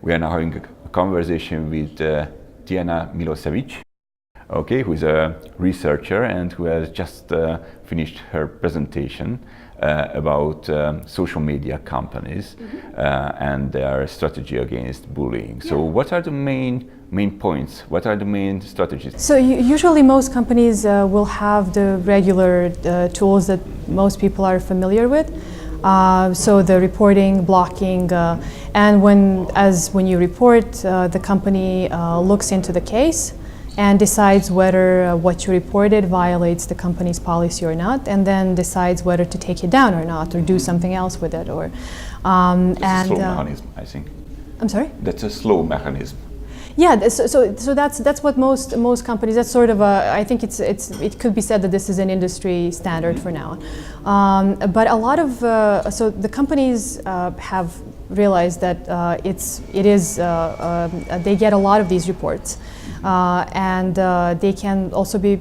We are now having a conversation with Tijana MILOSEVIC, okay, who is a researcher and who has just finished her presentation about social media companies and their strategy against bullying. So what are the main points? What are the main strategies? So usually most companies will have the regular tools that most people are familiar with. So the reporting, blocking, and when you report, the company looks into the case and decides whether what you reported violates the company's policy or not, and then decides whether to take it down or not, or do something else with it. Or It's a slow mechanism, I think. I'm sorry? That's a slow mechanism. Yeah, so that's what most companies. That's sort of I think it could be said that this is an industry standard for now. But a lot of so the companies have realized that they get a lot of these reports, and they can also be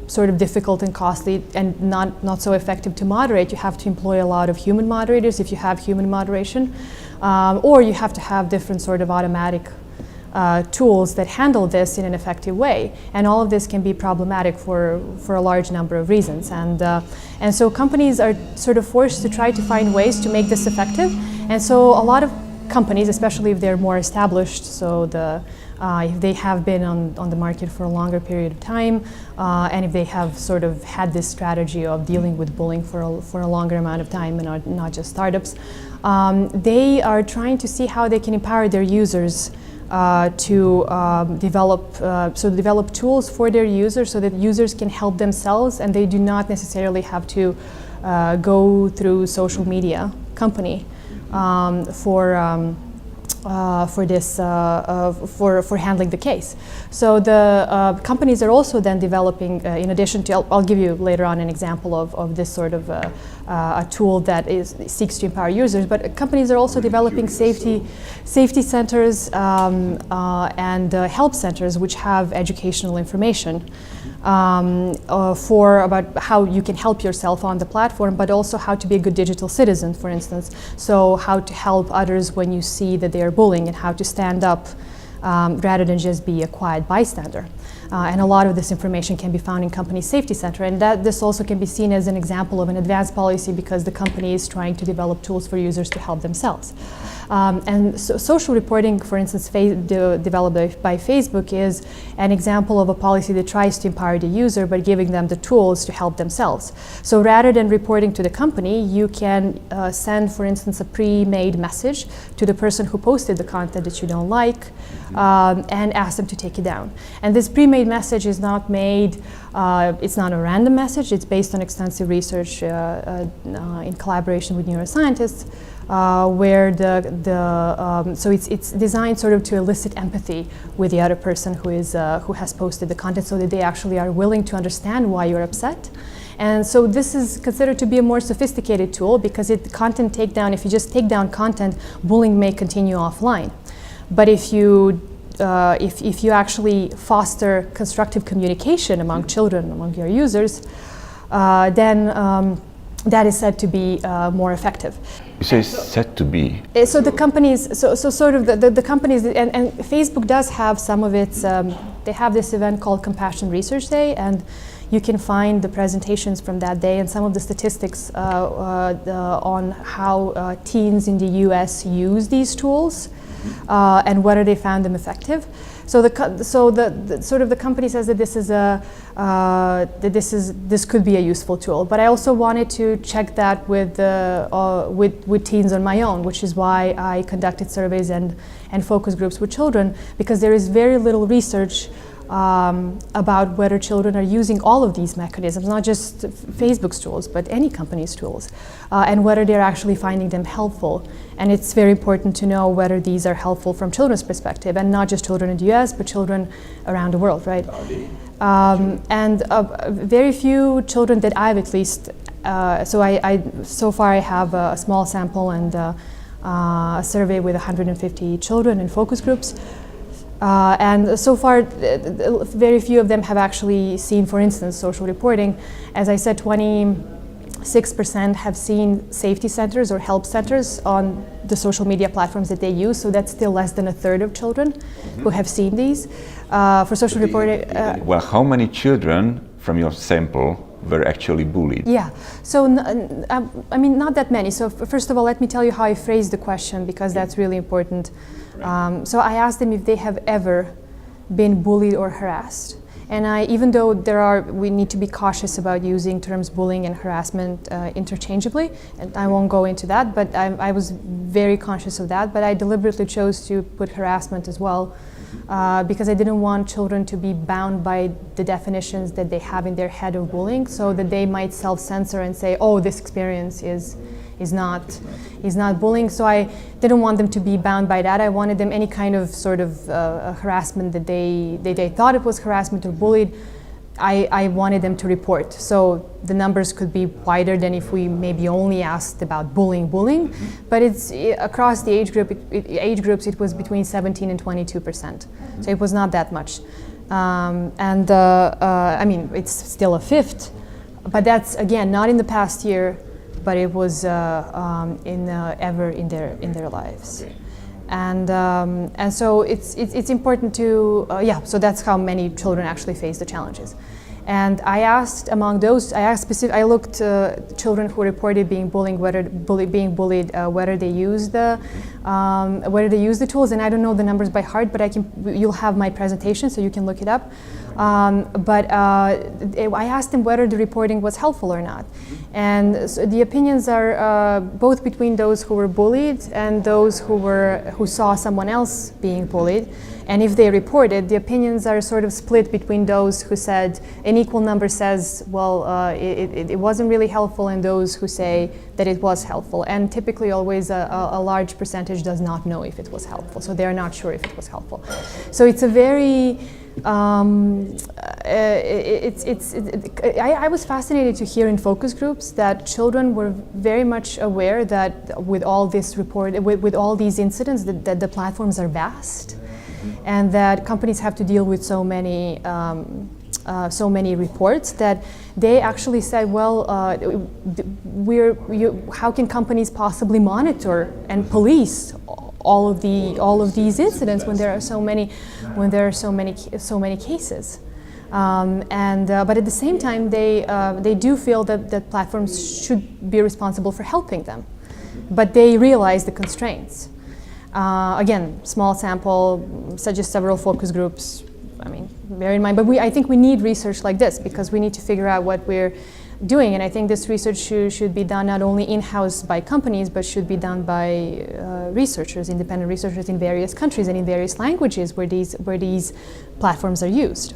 sort of difficult and costly and not so effective to moderate. You have to employ a lot of human moderators if you have human moderation, or you have to have different sort of automatic tools that handle this in an effective way, and all of this can be problematic for a large number of reasons, and so companies are sort of forced to try to find ways to make this effective. And so a lot of companies, especially if they're more established, so if they have been on the market for a longer period of time, and if they have sort of had this strategy of dealing with bullying for a longer amount of time, and not just startups, they are trying to see how they can empower their users to develop tools for their users so that users can help themselves and they do not necessarily have to go through social media company for handling the case. So the companies are also then developing, in addition to, I'll give you later on an example of this sort of a tool that seeks to empower users, but companies are also developing safety centers and help centers which have educational information about how you can help yourself on the platform, but also how to be a good digital citizen, for instance. So how to help others when you see that they are bullying, and how to stand up rather than just be a quiet bystander. And a lot of this information can be found in company safety center, and this also can be seen as an example of an advanced policy because the company is trying to develop tools for users to help themselves. And so social reporting, for instance, developed by Facebook, is an example of a policy that tries to empower the user by giving them the tools to help themselves. So rather than reporting to the company, you can send, for instance, a pre-made message to the person who posted the content that you don't like, and ask them to take it down. And this pre-made message is not made, it's not a random message, it's based on extensive research in collaboration with neuroscientists, where so it's designed sort of to elicit empathy with the other person who has posted the content, so that they actually are willing to understand why you're upset. And so this is considered to be a more sophisticated tool because content takedown, if you just take down content, bullying may continue offline. But if you actually foster constructive communication among children, among your users, then that is said to be more effective. You say said to be. So the companies, so sort of the companies, and Facebook does have some of its. They have this event called Compassion Research Day, and you can find the presentations from that day and some of the statistics on how teens in the U.S. use these tools. And whether they found them effective. So the company says that this could be a useful tool. But I also wanted to check that with teens on my own, which is why I conducted surveys and focus groups with children, because there is very little research about whether children are using all of these mechanisms, not just Facebook's tools, but any company's tools, and whether they're actually finding them helpful. And it's very important to know whether these are helpful from children's perspective, and not just children in the US, but children around the world, right? And very few children that I've at least, so far I have a small sample and a survey with 150 children in focus groups. And so far, very few of them have actually seen, for instance, social reporting. As I said, 26% have seen safety centers or help centers on the social media platforms that they use. So that's still less than a third of children who have seen these. For social reporting, well, how many children from your sample were actually bullied? Yeah, so I mean, not that many. So first of all, let me tell you how I phrased the question, because that's really important. So I asked them if they have ever been bullied or harassed. And even though we need to be cautious about using terms bullying and harassment interchangeably, and I won't go into that, but I was very conscious of that, but I deliberately chose to put harassment as well, because I didn't want children to be bound by the definitions that they have in their head of bullying, so that they might self-censor and say, oh, this experience is not bullying. So I didn't want them to be bound by that. I wanted them, any kind of sort of harassment that they thought it was harassment or bullied, I wanted them to report. So the numbers could be wider than if we maybe only asked about bullying. But it's across the age groups it was between 17 and 22%. So it was not that much. I mean, it's still a fifth, but that's again not in the past year, but it was ever in their lives. And so it's important to so that's how many children actually face the challenges. And I asked I looked children who reported being bullied, whether they use the tools, and I don't know the numbers by heart, but you'll have my presentation so you can look it up. I asked them whether the reporting was helpful or not. And so the opinions are both between those who were bullied and those who saw someone else being bullied. And if they reported, the opinions are sort of split between those who said, an equal number says, well, it wasn't really helpful, and those who say that it was helpful. And typically always a large percentage does not know if it was helpful, so they're not sure if it was helpful. So it's a very, I was fascinated to hear in focus groups that children were very much aware that with all this with all these incidents, that the platforms are vast, and that companies have to deal with so many reports, that they actually said, well, how can companies possibly monitor and police all of these incidents when there are so many cases? But at the same time, they do feel that platforms should be responsible for helping them, but they realize the constraints. Again, small sample, suggest several focus groups. I mean, bear in mind, but I think we need research like this, because we need to figure out what we're doing, and I think this research should be done not only in-house by companies, but should be done by researchers, independent researchers in various countries and in various languages where these platforms are used.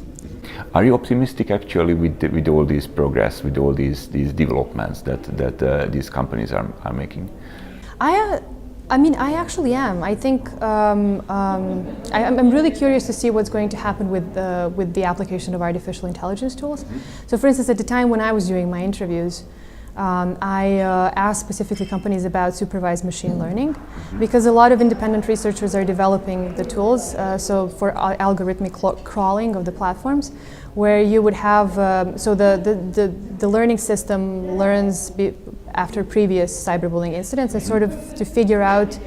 Are you optimistic actually with all this progress, with all these developments that these companies are making? I mean, I actually am. I think I'm really curious to see what's going to happen with the application of artificial intelligence tools. So, for instance, at the time when I was doing my interviews, I asked specifically companies about supervised machine learning, because a lot of independent researchers are developing the tools. So, for algorithmic crawling of the platforms, where you would have so the learning system learns after previous cyberbullying incidents, and sort of to figure out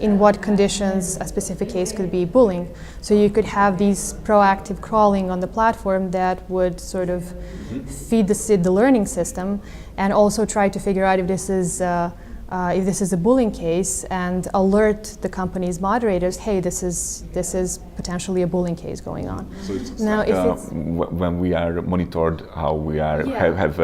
in what conditions a specific case could be bullying. So you could have these proactive crawling on the platform that would sort of feed the learning system, and also try to figure out if this is a bullying case, and alert the company's moderators, hey, this is potentially a bullying case going on. So it's now, like, when we are monitored, how we are have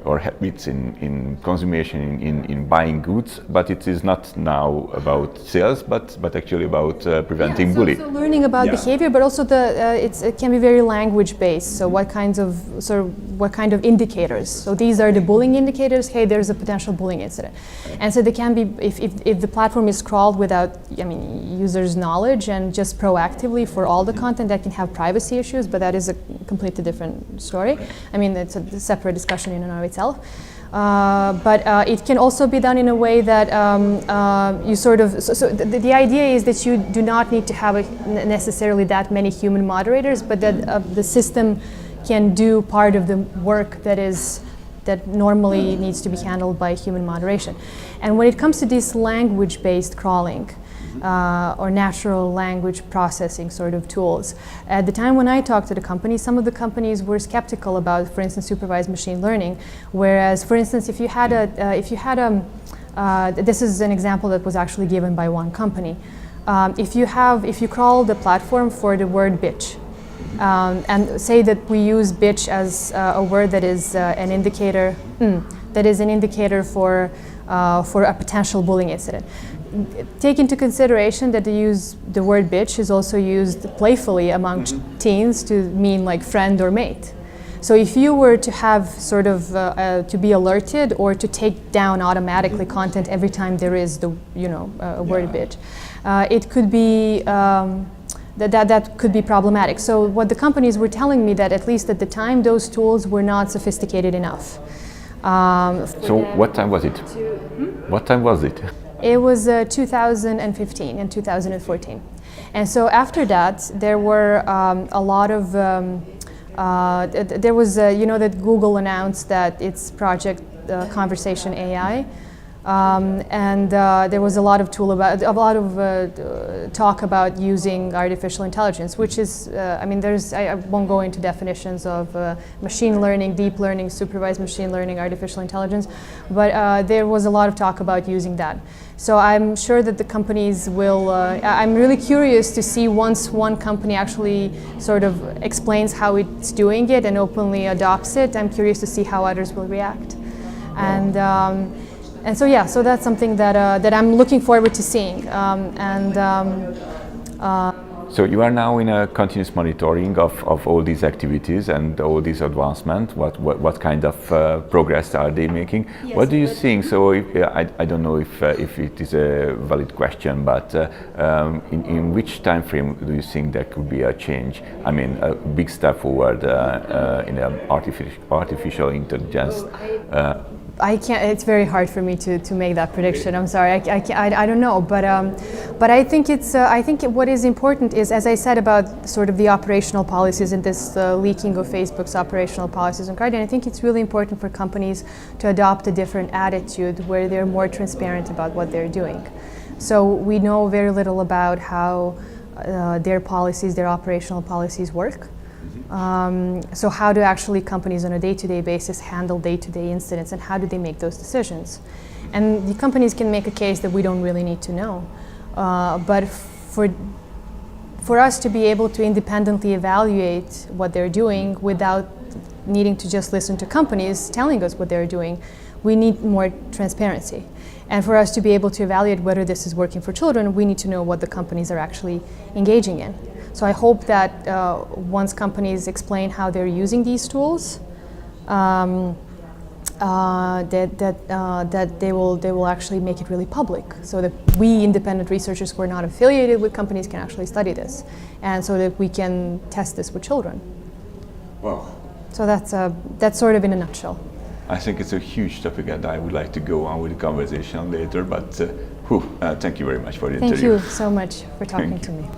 or habits in consumption, in buying goods, but it is not now about sales, but actually about preventing bullying. So learning about behavior, but also it can be very language based. So what kind of indicators? So these are the bullying indicators. Hey, there's a potential bullying incident, and so they can be if the platform is crawled without users' knowledge and just proactively for all the content, that can have privacy issues, but that is a completely different story. I mean, it's a separate discussion in and of itself. But it can also be done in a way that you sort of, the idea is that you do not need to have necessarily that many human moderators, but that the system can do part of the work that is that normally needs to be handled by human moderation. And when it comes to this language-based crawling, or natural language processing sort of tools. At the time when I talked to the companies, some of the companies were skeptical about, for instance, supervised machine learning. Whereas, for instance, if you had this is an example that was actually given by one company. If you crawl the platform for the word bitch, and say that we use bitch as a word that is an indicator, for a potential bullying incident. Take into consideration that the word bitch is also used playfully among teens to mean like friend or mate. So if you were to have sort of to be alerted or to take down automatically content every time there is the a word bitch, it could be that could be problematic. So what the companies were telling me that at least at the time those tools were not sophisticated enough. So what time was it? What time was it? It was 2015 and 2014. And so after that, there were a lot of, there was, that Google announced that its project, Conversation AI, and there was a lot of talk about using artificial intelligence, which is, I won't go into definitions of machine learning, deep learning, supervised machine learning, artificial intelligence, but there was a lot of talk about using that. So I'm sure that the companies will, I'm really curious to see once one company actually sort of explains how it's doing it and openly adopts it, I'm curious to see how others will react. And so yeah, so that's something that I'm looking forward to seeing. So you are now in a continuous monitoring of all these activities and all these advancements. What kind of progress are they making? Yes, what do you think? So if, I don't know if it is a valid question, but in which time frame do you think there could be a change? I mean, a big step forward in artificial intelligence. I can't. It's very hard for me to make that prediction. I'm sorry. I don't know. But I think it's. I think what is important is, as I said about sort of the operational policies and this leaking of Facebook's operational policies on Guardian. I think it's really important for companies to adopt a different attitude where they're more transparent about what they're doing. So we know very little about how their policies, their operational policies work. So how do actually companies on a day-to-day basis handle day-to-day incidents, and how do they make those decisions? And the companies can make a case that we don't really need to know. But for us to be able to independently evaluate what they're doing without needing to just listen to companies telling us what they're doing, we need more transparency. And for us to be able to evaluate whether this is working for children, we need to know what the companies are actually engaging in. So I hope that once companies explain how they're using these tools, that they will actually make it really public, so that we independent researchers who are not affiliated with companies can actually study this, and so that we can test this with children. Wow. So that's sort of in a nutshell. I think it's a huge topic, and I would like to go on with the conversation later. But thank you very much for the interview. Thank you so much for talking to me.